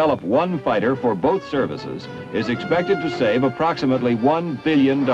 develop one fighter for both services is expected to save approximately $1 billion.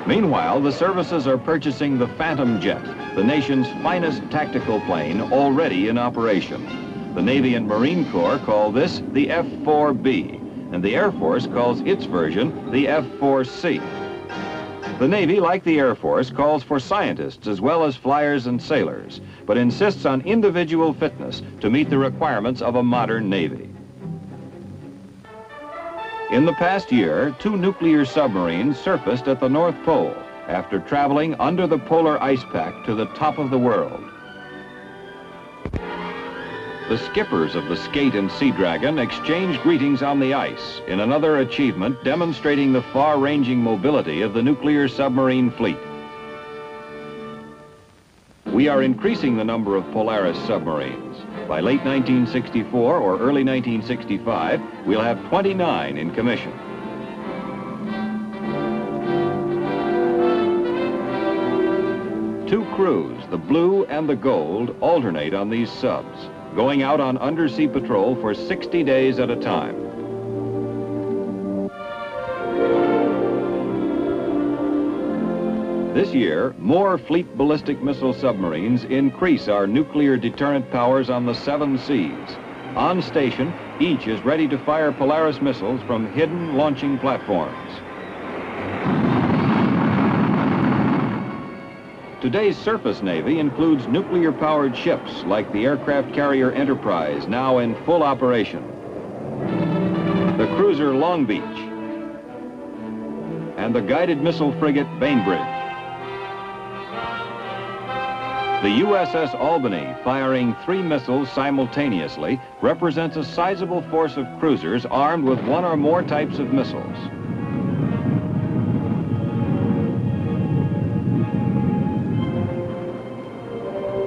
Meanwhile, the services are purchasing the Phantom jet, the nation's finest tactical plane already in operation. The Navy and Marine Corps call this the F-4B, and the Air Force calls its version the F-4C. The Navy, like the Air Force, calls for scientists as well as flyers and sailors, but insists on individual fitness to meet the requirements of a modern Navy. In the past year, 2 nuclear submarines surfaced at the North Pole after traveling under the polar ice pack to the top of the world. The skippers of the Skate and Sea Dragon exchanged greetings on the ice in another achievement demonstrating the far-ranging mobility of the nuclear submarine fleet. We are increasing the number of Polaris submarines. By late 1964 or early 1965, we'll have 29 in commission. Two crews, the Blue and the Gold, alternate on these subs, going out on undersea patrol for 60 days at a time. This year, more fleet ballistic missile submarines increase our nuclear deterrent powers on the 7 seas. On station, each is ready to fire Polaris missiles from hidden launching platforms. Today's surface Navy includes nuclear-powered ships like the aircraft carrier Enterprise, now in full operation, the cruiser Long Beach, and the guided missile frigate Bainbridge. The USS Albany, firing 3 missiles simultaneously, represents a sizable force of cruisers armed with 1 or more types of missiles.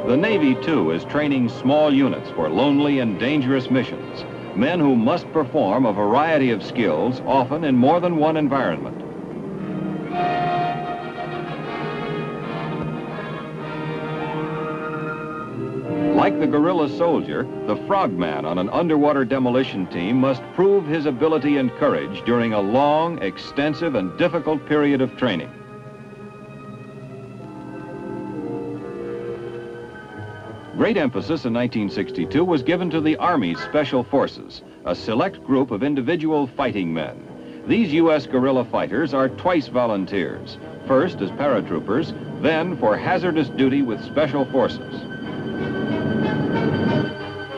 The Navy, too, is training small units for lonely and dangerous missions, men who must perform a variety of skills, often in more than one environment. Like the guerrilla soldier, the frogman on an underwater demolition team must prove his ability and courage during a long, extensive, and difficult period of training. Great emphasis in 1962 was given to the Army's Special Forces, a select group of individual fighting men. These U.S. guerrilla fighters are twice volunteers, first as paratroopers, then for hazardous duty with Special Forces.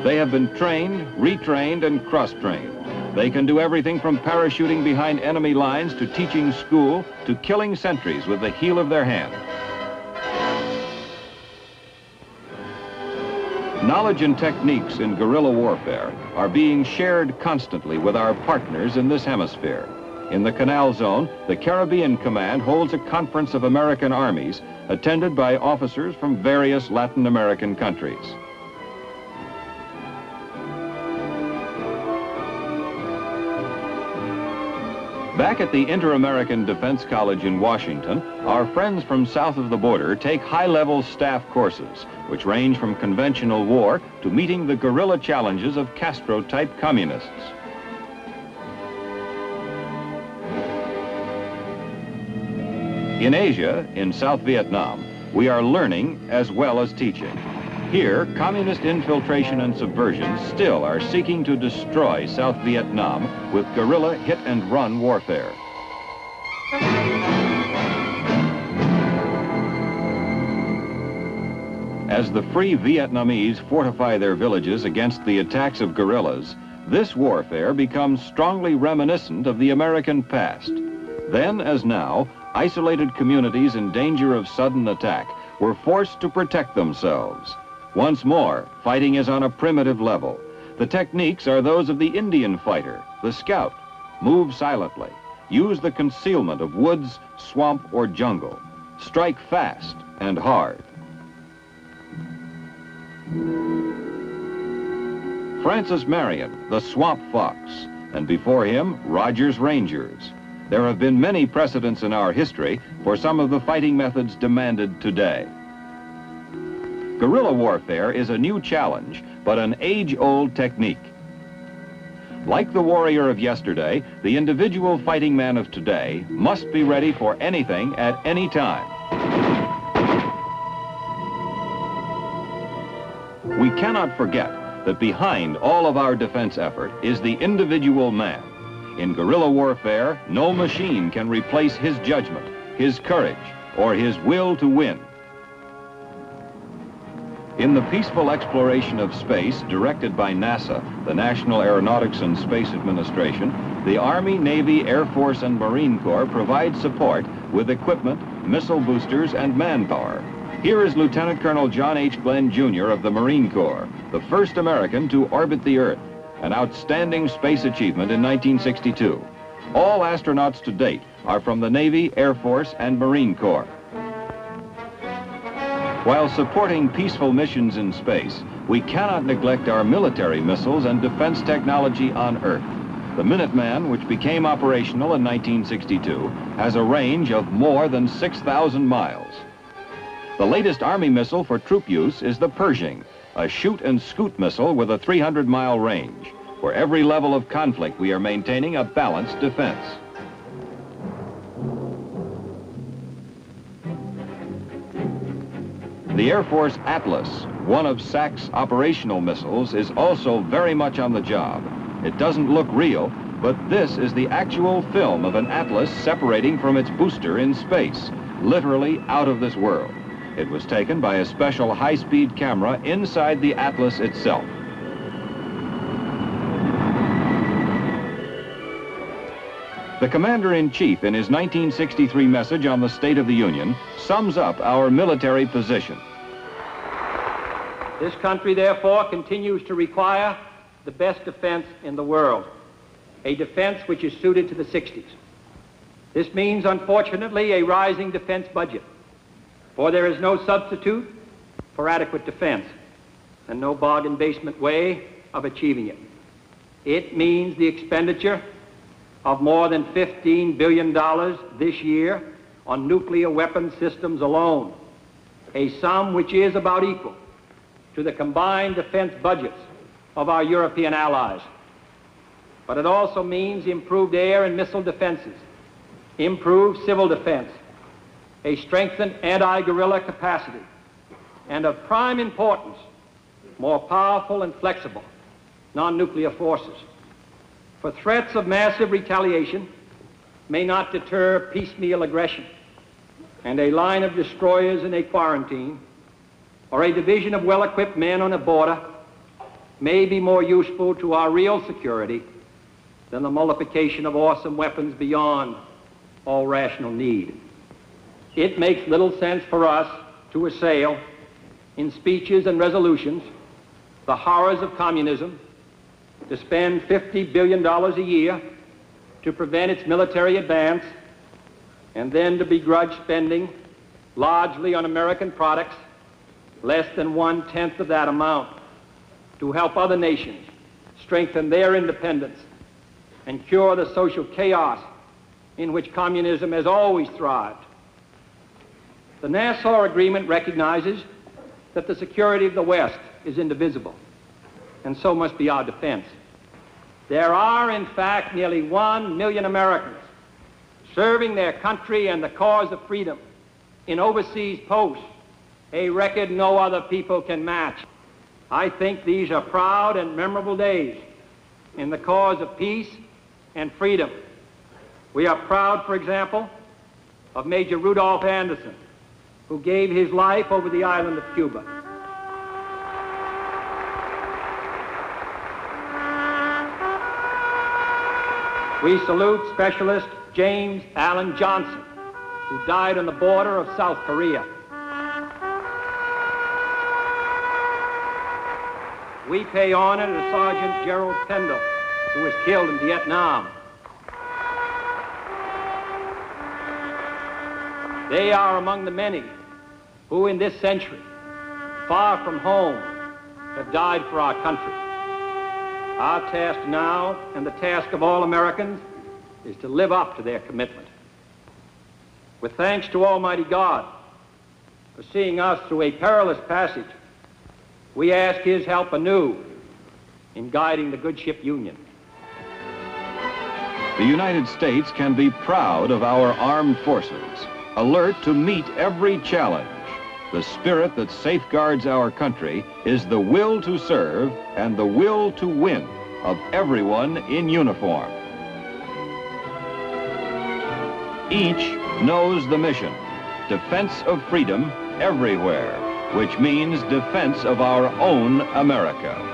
They have been trained, retrained, and cross-trained. They can do everything from parachuting behind enemy lines to teaching school to killing sentries with the heel of their hand. Knowledge and techniques in guerrilla warfare are being shared constantly with our partners in this hemisphere. In the Canal Zone, the Caribbean Command holds a conference of American armies attended by officers from various Latin American countries. Back at the Inter-American Defense College in Washington, our friends from south of the border take high-level staff courses, which range from conventional war to meeting the guerrilla challenges of Castro-type communists. In Asia, in South Vietnam, we are learning as well as teaching. Here, communist infiltration and subversion still are seeking to destroy South Vietnam with guerrilla hit-and-run warfare. As the free Vietnamese fortify their villages against the attacks of guerrillas, this warfare becomes strongly reminiscent of the American past. Then, as now, isolated communities in danger of sudden attack were forced to protect themselves. Once more, fighting is on a primitive level. The techniques are those of the Indian fighter, the scout. Move silently. Use the concealment of woods, swamp, or jungle. Strike fast and hard. Francis Marion, the Swamp Fox, and before him, Rogers Rangers. There have been many precedents in our history for some of the fighting methods demanded today. Guerrilla warfare is a new challenge, but an age-old technique. Like the warrior of yesterday, the individual fighting man of today must be ready for anything at any time. We cannot forget that behind all of our defense effort is the individual man. In guerrilla warfare, no machine can replace his judgment, his courage, or his will to win. In the peaceful exploration of space directed by NASA, the National Aeronautics and Space Administration, the Army, Navy, Air Force, and Marine Corps provide support with equipment, missile boosters, and manpower. Here is Lieutenant Colonel John H. Glenn, Jr. of the Marine Corps, the first American to orbit the Earth, an outstanding space achievement in 1962. All astronauts to date are from the Navy, Air Force, and Marine Corps. While supporting peaceful missions in space, we cannot neglect our military missiles and defense technology on Earth. The Minuteman, which became operational in 1962, has a range of more than 6,000 miles. The latest Army missile for troop use is the Pershing, a shoot-and-scoot missile with a 300-mile range. For every level of conflict, we are maintaining a balanced defense. The Air Force Atlas, one of SAC's operational missiles, is also very much on the job. It doesn't look real, but this is the actual film of an Atlas separating from its booster in space, literally out of this world. It was taken by a special high-speed camera inside the Atlas itself. The Commander-in-Chief, in his 1963 message on the State of the Union, sums up our military position. This country, therefore, continues to require the best defense in the world, a defense which is suited to the 60s. This means, unfortunately, a rising defense budget, for there is no substitute for adequate defense and no bargain basement way of achieving it. It means the expenditure of more than $15 billion this year on nuclear weapon systems alone, a sum which is about equal to the combined defense budgets of our European allies. But it also means improved air and missile defenses, improved civil defense, a strengthened anti-guerrilla capacity, and of prime importance, more powerful and flexible non-nuclear forces. For threats of massive retaliation may not deter piecemeal aggression, and a line of destroyers in a quarantine or a division of well-equipped men on a border may be more useful to our real security than the multiplication of awesome weapons beyond all rational need. It makes little sense for us to assail, in speeches and resolutions, the horrors of communism, to spend $50 billion a year to prevent its military advance, and then to begrudge spending largely on American products, less than 1/10 of that amount, to help other nations strengthen their independence and cure the social chaos in which communism has always thrived. The Nassau Agreement recognizes that the security of the West is indivisible, and so must be our defense. There are, in fact, nearly 1 million Americans serving their country and the cause of freedom in overseas posts, a record no other people can match. I think these are proud and memorable days in the cause of peace and freedom. We are proud, for example, of Major Rudolph Anderson, who gave his life over the island of Cuba. We salute Specialist James Allen Johnson, who died on the border of South Korea. We pay honor to Sergeant Gerald Pendle, who was killed in Vietnam. They are among the many who in this century, far from home, have died for our country. Our task now, and the task of all Americans, is to live up to their commitment. With thanks to Almighty God for seeing us through a perilous passage, we ask His help anew in guiding the good ship Union. The United States can be proud of our armed forces, alert to meet every challenge. The spirit that safeguards our country is the will to serve and the will to win of everyone in uniform. Each knows the mission, defense of freedom everywhere, which means defense of our own America.